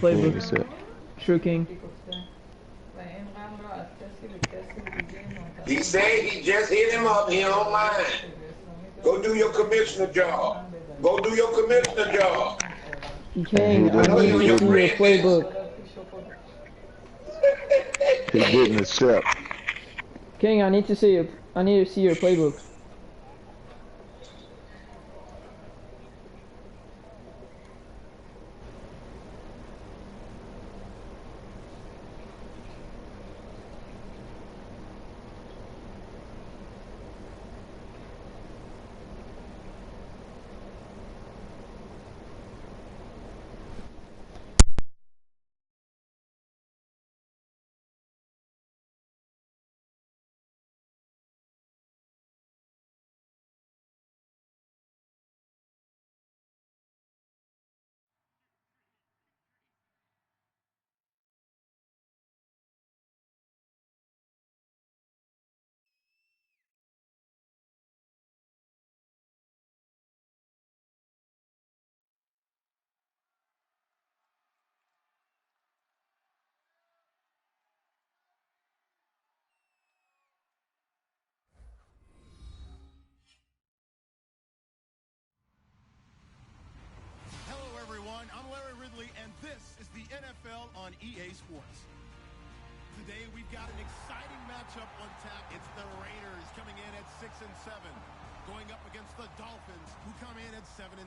Playbook. True King. He said he just hit him up. He online. Go do your commissioner job. Go do your commissioner job. King, I know need you to your see your friend. playbook. He didn't accept. King, I need to see your playbook. And this is the NFL on EA Sports. Today we've got an exciting matchup on tap. It's the Raiders coming in at 6-7, going up against the Dolphins, who come in at 7-6.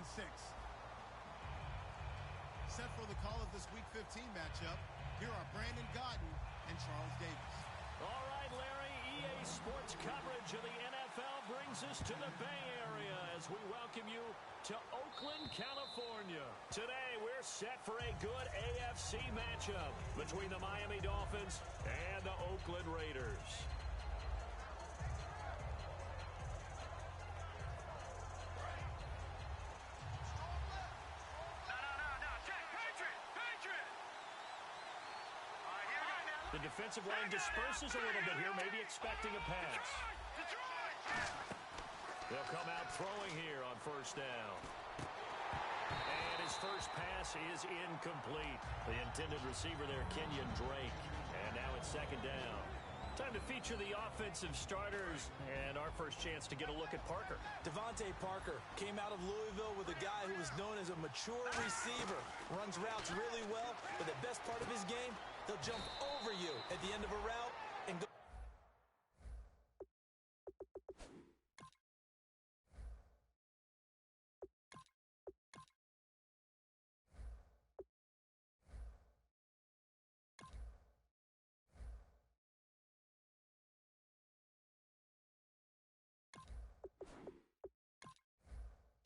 Set for the call of this Week 15 matchup, here are Brandon Gaudin and Charles Davis. All right, Larry, EA Sports coverage of the NFL brings us to the Bay Area as we welcome you to Oakland, California. Today, we're set for a good AFC matchup between the Miami Dolphins and the Oakland Raiders. The defensive line disperses a little bit here, maybe expecting a pass. They'll come out throwing here on first down. And his first pass is incomplete. The intended receiver there, Kenyon Drake. And now it's second down. Time to feature the offensive starters. And our first chance to get a look at Parker. Devontae Parker came out of Louisville with a guy who was known as a mature receiver. Runs routes really well, but the best part of his game, he'll jump over you at the end of a route and go.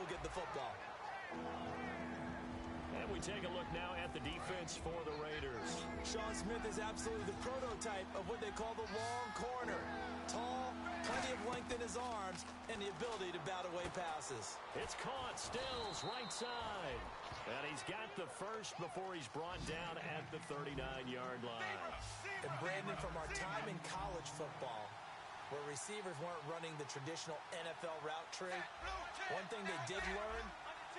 Get the football. And we take a look now at the defense for the Raiders. Sean Smith is absolutely the prototype of what they call the long corner. Tall, plenty of length in his arms, and the ability to bat away passes. It's caught, Stills, right side. And he's got the first before he's brought down at the 39-yard line. And Brandon, from our time in college football, where receivers weren't running the traditional NFL route tree, one thing they did learn,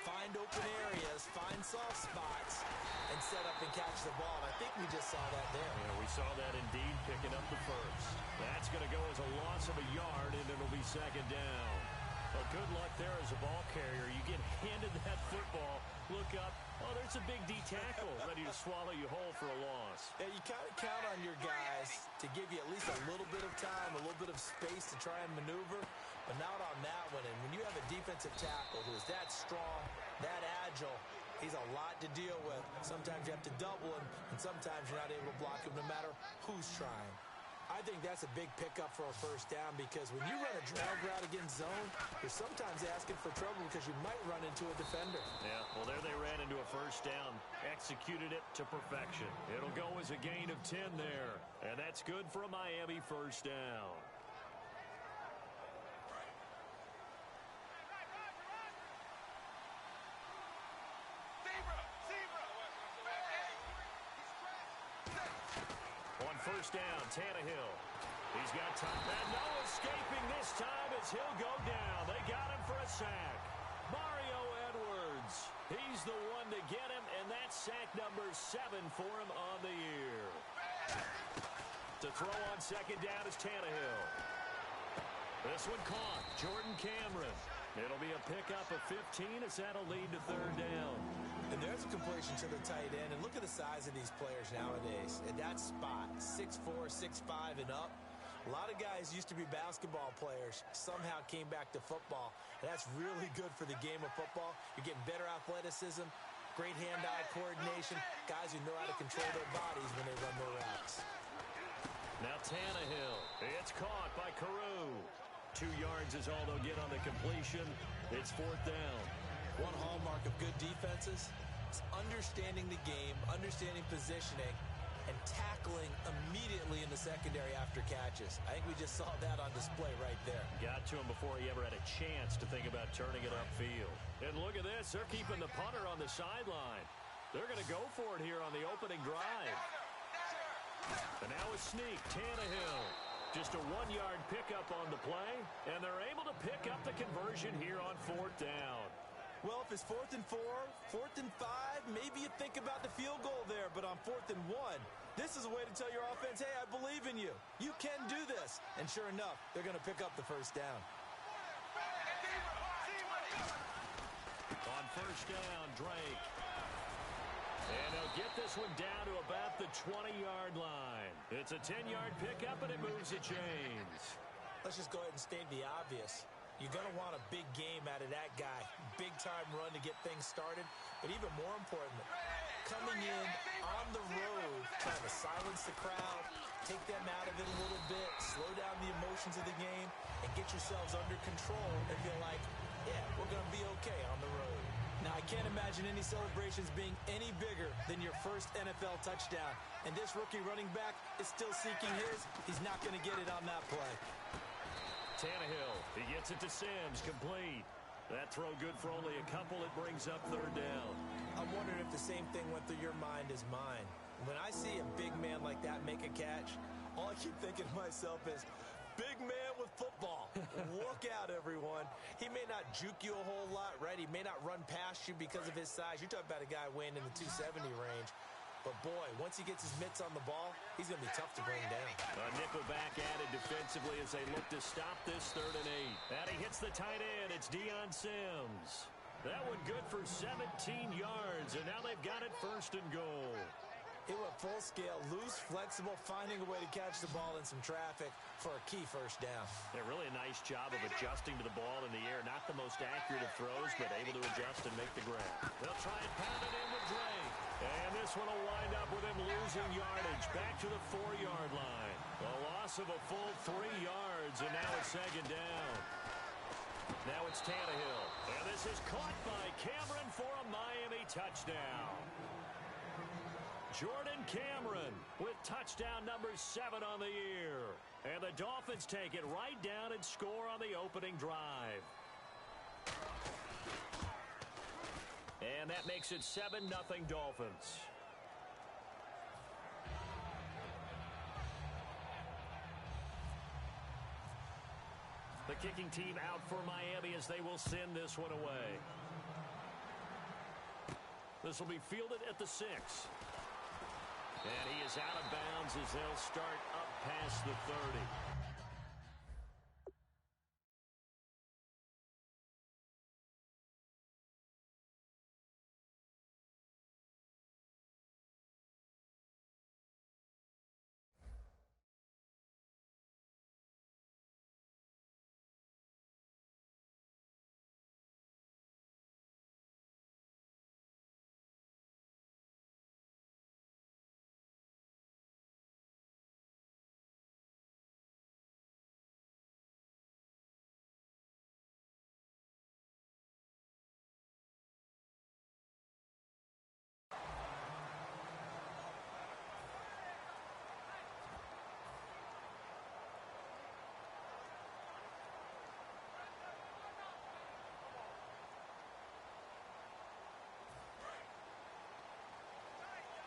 find open areas, find soft spots, and set up and catch the ball. And I think we just saw that there. Yeah, we saw that indeed, picking up the first. That's going to go as a loss of a yard, and it'll be second down. Well, good luck there as a ball carrier. You get handed that football, look up, oh, there's a big D tackle ready to swallow you whole for a loss. Yeah, you kind of count on your guys to give you at least a little bit of time, a little bit of space to try and maneuver, but not on that one. And when you have a defensive tackle who is that strong, that agile, he's a lot to deal with. Sometimes you have to double him, and sometimes you're not able to block him no matter who's trying. I think that's a big pickup for a first down because when you run a drag route against zone, you're sometimes asking for trouble because you might run into a defender. Yeah, well, there they ran into a first down, executed it to perfection. It'll go as a gain of 10 there, and that's good for a Miami first down. First down, Tannehill. He's got time. And no escaping this time as he'll go down. They got him for a sack. Mario Edwards He's the one to get him, and that's sack number 7 for him on the year. To throw on second down is Tannehill. This one caught. Jordan Cameron. It'll be a pickup of 15 as that'll lead to third down. And there's a completion to the tight end. And look at the size of these players nowadays. At that spot, 6'4", 6'5", and up. A lot of guys used to be basketball players, somehow came back to football. And that's really good for the game of football. You're getting better athleticism, great hand-eye coordination, guys who know how to control their bodies when they run their routes. Now Tannehill. It's caught by Carew. 2 yards is all they'll get on the completion. It's fourth down. One hallmark of good defenses is understanding the game, understanding positioning, and tackling immediately in the secondary after catches. I think we just saw that on display right there. Got to him before he ever had a chance to think about turning it upfield. And look at this. They're keeping the punter on the sideline. They're going to go for it here on the opening drive. And now a sneak. Tannehill. Just a 1-yard pickup on the play, and they're able to pick up the conversion here on fourth down. Well, if it's 4th and 4, 4th and 5, maybe you think about the field goal there, but on 4th and 1, this is a way to tell your offense, hey, I believe in you. You can do this. And sure enough, they're going to pick up the first down. On first down, Drake. And he'll get this one down to about the 20-yard line. It's a 10-yard pickup, and it moves the chains. Let's just go ahead and state the obvious. You're going to want a big game out of that guy. Big-time run to get things started. But even more importantly, coming in on the road, trying to silence the crowd, take them out of it a little bit, slow down the emotions of the game, and get yourselves under control and feel like, yeah, we're going to be okay on the road. Now, I can't imagine any celebrations being any bigger than your first NFL touchdown. And this rookie running back is still seeking his. He's not going to get it on that play. Tannehill, he gets it to Sims, complete. That throw good for only a couple. It brings up third down. I'm wondering if the same thing went through your mind as mine. When I see a big man like that make a catch, all I keep thinking to myself is, big man with football. Look out, everyone. He may not juke you a whole lot, right? He may not run past you because of his size. You're talking about a guy weighing in the 270 range. But, boy, once he gets his mitts on the ball, he's going to be tough to bring down. A nickel back added defensively as they look to stop this 3rd and 8. And he hits the tight end. It's Deion Sims. That one good for 17 yards, and now they've got it 1st and goal. It went full scale, loose, flexible, finding a way to catch the ball in some traffic for a key first down. Yeah, really a nice job of adjusting to the ball in the air. Not the most accurate of throws, but able to adjust and make the grab. They'll try and pound it in with Drake. And this one will wind up with him losing yardage back to the 4-yard line. A loss of a full 3 yards, and now it's 2nd down. Now it's Tannehill. And this is caught by Cameron for a Miami touchdown. Jordan Cameron with touchdown number 7 on the year. And the Dolphins take it right down and score on the opening drive. And that makes it 7-0 Dolphins. The kicking team out for Miami as they will send this one away. This will be fielded at the 6. And he is out of bounds as they'll start up past the 30.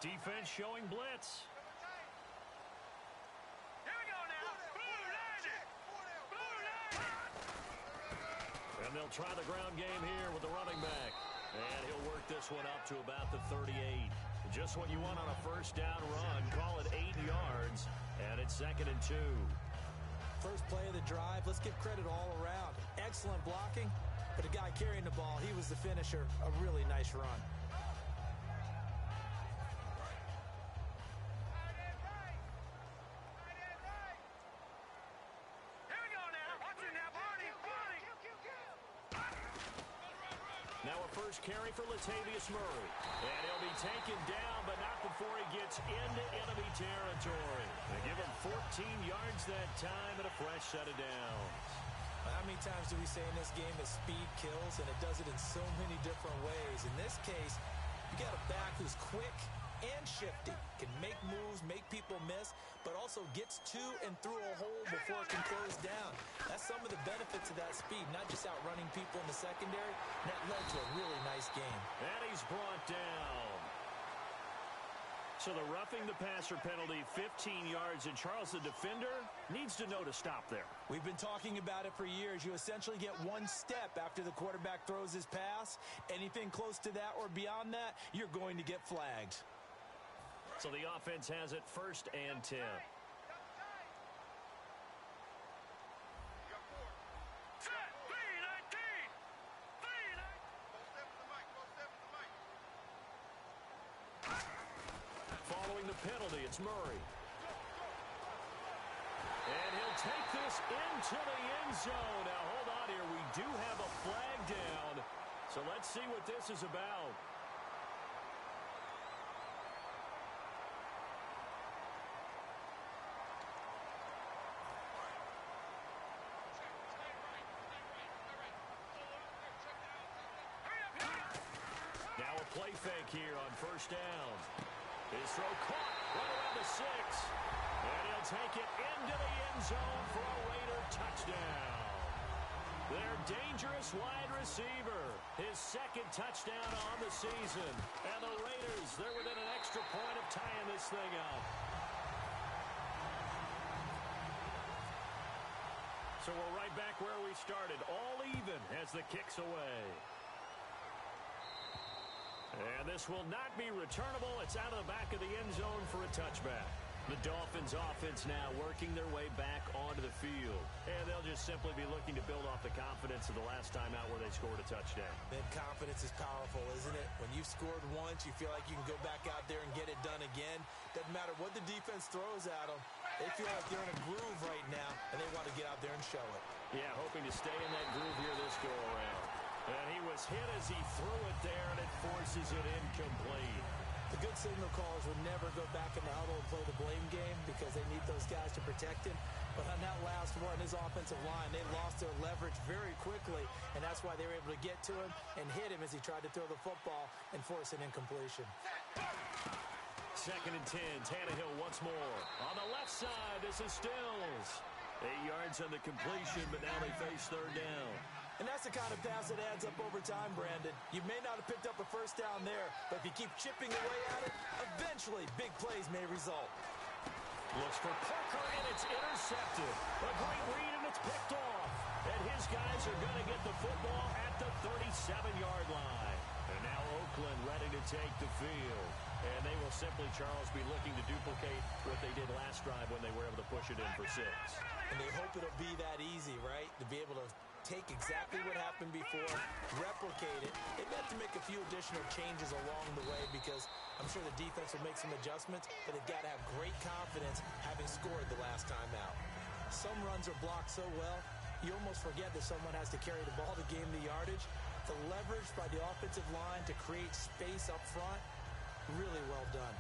Defense showing blitz. Here we go now. And they'll try the ground game here with the running back. And he'll work this one up to about the 38. Just what you want on a first down run. Call it 8 yards, and it's 2nd and 2. First play of the drive, let's give credit all around. Excellent blocking, but the guy carrying the ball, he was the finisher. A really nice run. Now a first carry for Latavius Murray. And he'll be taken down, but not before he gets into enemy territory. They give him 14 yards that time and a fresh set of downs. How many times do we say in this game that speed kills, and it does it in so many different ways? In this case, you got a back who's quick and shifty, can make moves, make people miss, but also gets to and through a hole before it can close down. That's some of the benefits of that speed, not just outrunning people in the secondary. That led to a really nice game. And he's brought down. So the roughing the passer penalty, 15 yards, and Charles, the defender, needs to know to stop there. We've been talking about it for years. You essentially get one step after the quarterback throws his pass. Anything close to that or beyond that, you're going to get flagged. So the offense has it 1st and 10. Following the penalty, it's Murray. And he'll take this into the end zone. Now, hold on here. We do have a flag down. So let's see what this is about. Now a play fake here on 1st down. His throw caught right around the 6. And he'll take it into the end zone for a Raider touchdown. Their dangerous wide receiver. His 2nd touchdown on the season. And the Raiders, they're within an extra point of tying this thing up. So we're right back where we started. All even as the kick's away. And this will not be returnable. It's out of the back of the end zone for a touchback. The Dolphins offense now working their way back onto the field. And they'll just simply be looking to build off the confidence of the last time out where they scored a touchdown. That confidence is powerful, isn't it? When you've scored once, you feel like you can go back out there and get it done again. Doesn't matter what the defense throws at them. They feel like they're in a groove right now, and they want to get out there and show it. Yeah, hoping to stay in that groove here this go-around. And he was hit as he threw it there, and it forces it incomplete. The good signal callers would never go back in the huddle and play the blame game because they need those guys to protect him. But on that last one, his offensive line, they lost their leverage very quickly, and that's why they were able to get to him and hit him as he tried to throw the football and force an incompletion. 2nd and 10, Tannehill once more. On the left side, this is Stills. 8 yards on the completion, but now they face 3rd down. And that's the kind of pass that adds up over time, Brandon. You may not have picked up a first down there, but if you keep chipping away at it, eventually big plays may result. Looks for Parker, and it's intercepted. A great read, and it's picked off. And his guys are going to get the football at the 37-yard line. And now Oakland ready to take the field. And they will simply, Charles, be looking to duplicate what they did last drive when they were able to push it in for 6. And they hope it'll be that easy, right? To be able to take exactly what happened before, replicate it. They have to make a few additional changes along the way because I'm sure the defense will make some adjustments, but they've got to have great confidence having scored the last time out. Some runs are blocked so well, you almost forget that someone has to carry the ball to gain the yardage. The leverage by the offensive line to create space up front, really well done.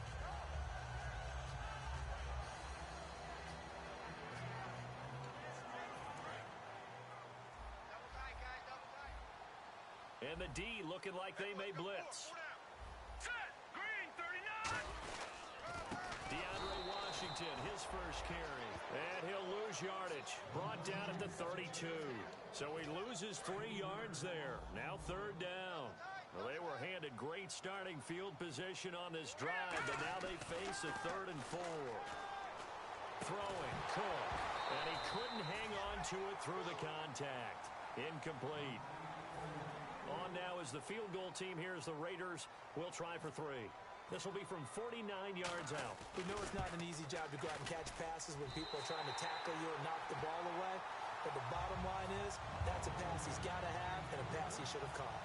And the D looking like they may blitz. DeAndre Washington, his first carry. And he'll lose yardage. Brought down at the 32. So he loses 3 yards there. Now 3rd down. Well, they were handed great starting field position on this drive, but now they face a 3rd and 4. Throwing, Cook. And he couldn't hang on to it through the contact. Incomplete. On now is the field goal team here as the Raiders will try for 3. This will be from 49 yards out. We know it's not an easy job to go out and catch passes when people are trying to tackle you and knock the ball away. But the bottom line is, that's a pass he's got to have and a pass he should have caught.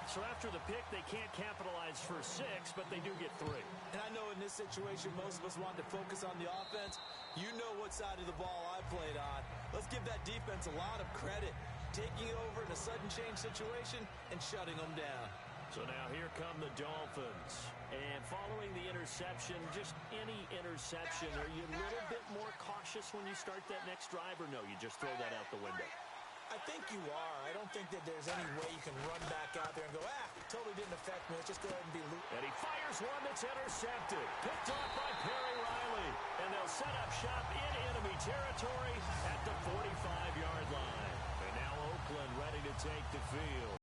So after the pick, they can't capitalize for 6, but they do get 3. And I know in this situation, most of us want to focus on the offense. You know what side of the ball I played on. Let's give that defense a lot of credit. Taking over in a sudden change situation and shutting them down. So now here come the Dolphins. And following the interception, just any interception, are you a little bit more cautious when you start that next drive, or no, you just throw that out the window? I think you are. I don't think that there's any way you can run back out there and go, totally didn't affect me. Let's just go ahead and be loose. And he fires one that's intercepted. Picked off by Perry Riley. And they'll set up shop in enemy territory at the 45-yard line. And now Oakland ready to take the field.